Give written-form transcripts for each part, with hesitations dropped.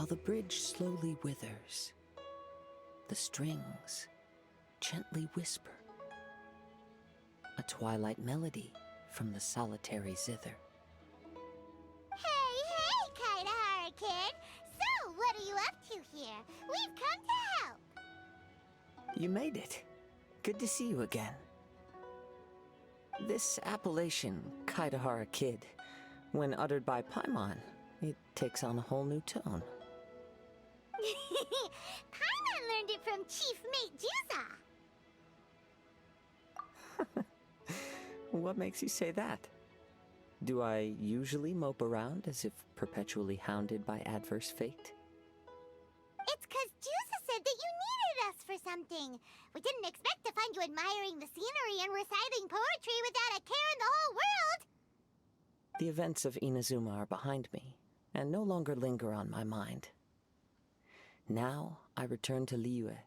while the bridge slowly withers. The strings gently whisper. A twilight melody from the solitary zither. Hey, Kaedehara kid! So, what are you up to here? We've come to help! You made it. Good to see you again. This appellation, Kaedehara Kid, when uttered by Paimon, it takes on a whole new tone. Paimon learned it from Chief Mate Juza! What makes you say that? Do I usually mope around as if perpetually hounded by adverse fate? It's 'cause Juza said that you needed us for something. We didn't expect to find you admiring the scenery and reciting poetry without a care in the whole world! The events of Inazuma are behind me, and no longer linger on my mind. Now I return to Liyue.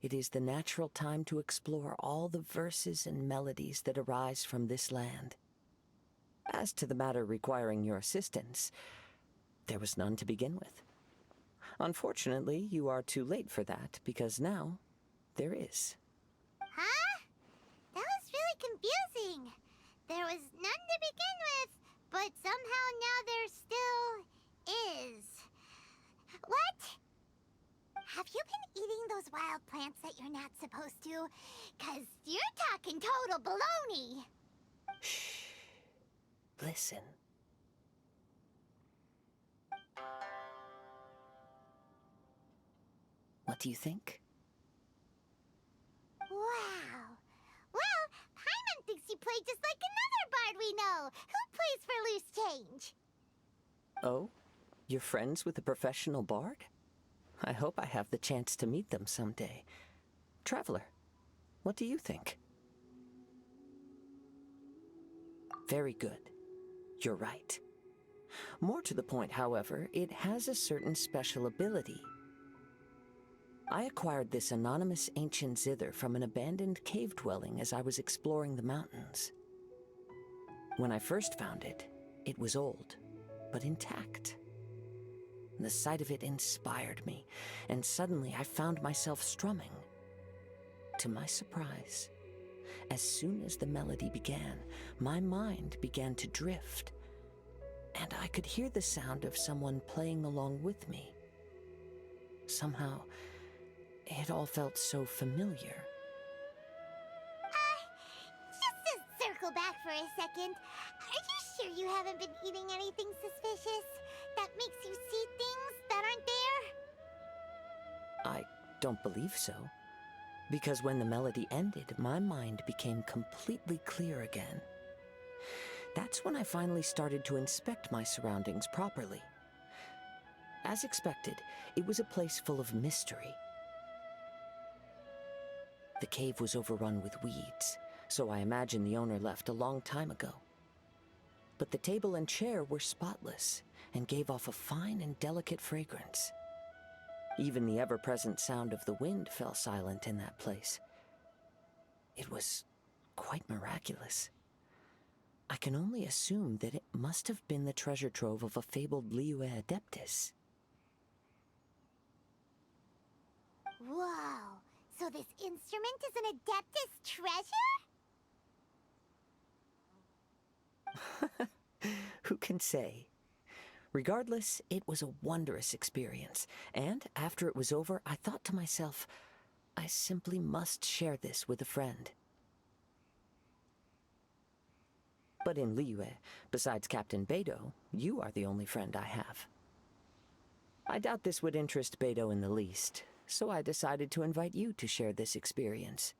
It is the natural time to explore all the verses and melodies that arise from this land. As to the matter requiring your assistance, there was none to begin with. Unfortunately, you are too late for that, because now there is. Huh? That was really confusing. There was none to begin with, but somehow now there still is. What? Have you been eating those wild plants that you're not supposed to? 'Cause you're talking total baloney. Shh. Listen. What do you think? Wow. Well, Paimon thinks you play just like another bard we know, who plays for loose change. Oh? You're friends with a professional bard? I hope I have the chance to meet them someday. Traveler, what do you think? Very good. You're right. More to the point, however, it has a certain special ability. I acquired this anonymous ancient zither from an abandoned cave dwelling as I was exploring the mountains. When I first found it, it was old, but intact. The sight of it inspired me, and suddenly I found myself strumming. To my surprise, as soon as the melody began, my mind began to drift, and I could hear the sound of someone playing along with me. Somehow, it all felt so familiar. Just to circle back for a second, are you sure you haven't been eating anything suspicious that makes you see things that aren't there? I don't believe so, because when the melody ended, my mind became completely clear again. That's when I finally started to inspect my surroundings properly. As expected, it was a place full of mystery. The cave was overrun with weeds, so I imagine the owner left a long time ago. But the table and chair were spotless and gave off a fine and delicate fragrance. Even the ever-present sound of the wind fell silent in that place. It was quite miraculous. I can only assume that it must have been the treasure trove of a fabled Liyue adeptus. Whoa, so this instrument is an adeptus treasure? Who can say? Regardless, it was a wondrous experience, and after it was over, I thought to myself, I simply must share this with a friend. But in Liyue, besides Captain Beidou, you are the only friend I have. I doubt this would interest Beidou in the least, so I decided to invite you to share this experience.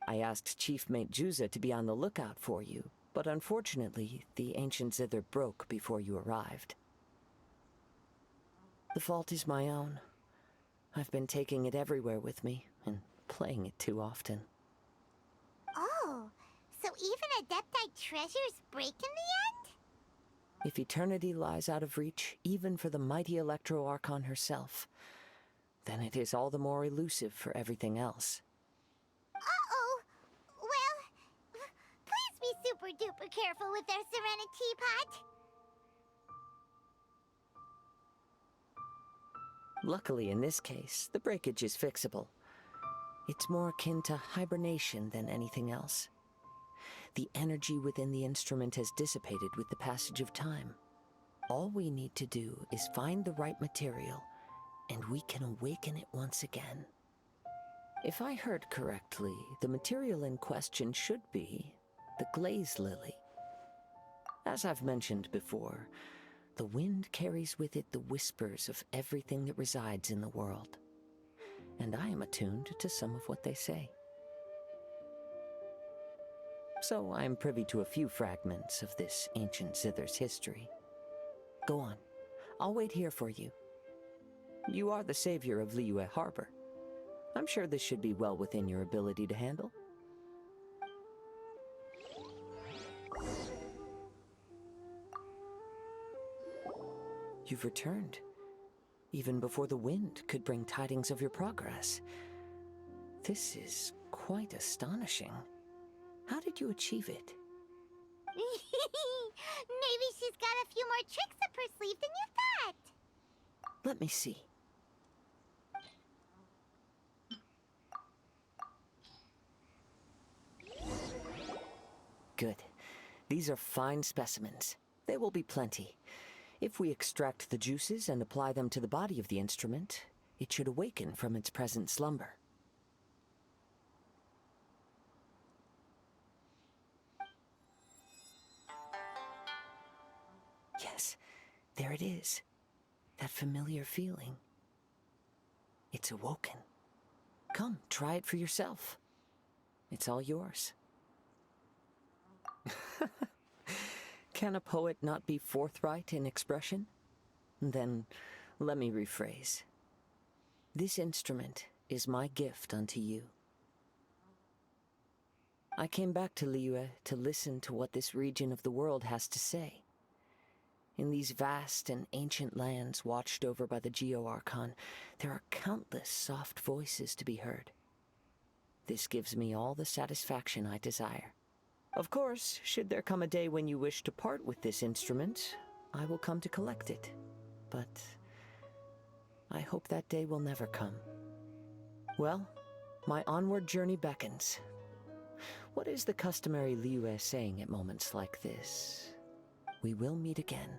I asked Chief Mate Juza to be on the lookout for you, but unfortunately, the ancient zither broke before you arrived. The fault is my own. I've been taking it everywhere with me, and playing it too often. Oh, so even adepti treasures break in the end? If eternity lies out of reach, even for the mighty Electro-Archon herself, then it is all the more elusive for everything else. Uh-oh. Well, please be super duper careful with their Serenity Pot. Luckily, in this case, the breakage is fixable. It's more akin to hibernation than anything else. The energy within the instrument has dissipated with the passage of time. All we need to do is find the right material, and we can awaken it once again. If I heard correctly, the material in question should be the glaze lily. As I've mentioned before, the wind carries with it the whispers of everything that resides in the world, and I am attuned to some of what they say. So I am privy to a few fragments of this ancient zither's history. Go on. I'll wait here for you. You are the savior of Liyue Harbor. I'm sure this should be well within your ability to handle. You've returned, even before the wind could bring tidings of your progress. This is quite astonishing. How did you achieve it? Maybe she's got a few more tricks up her sleeve than you thought. Let me see. Good. These are fine specimens. There will be plenty. If we extract the juices and apply them to the body of the instrument, it should awaken from its present slumber. Yes, there it is. That familiar feeling. It's awoken. Come, try it for yourself. It's all yours. Can a poet not be forthright in expression? Then, let me rephrase. This instrument is my gift unto you. I came back to Liyue to listen to what this region of the world has to say. In these vast and ancient lands watched over by the Geo-Archon, there are countless soft voices to be heard. This gives me all the satisfaction I desire. Of course, should there come a day when you wish to part with this instrument, I will come to collect it. But I hope that day will never come. Well, my onward journey beckons. What is the customary Liyue saying at moments like this? We will meet again.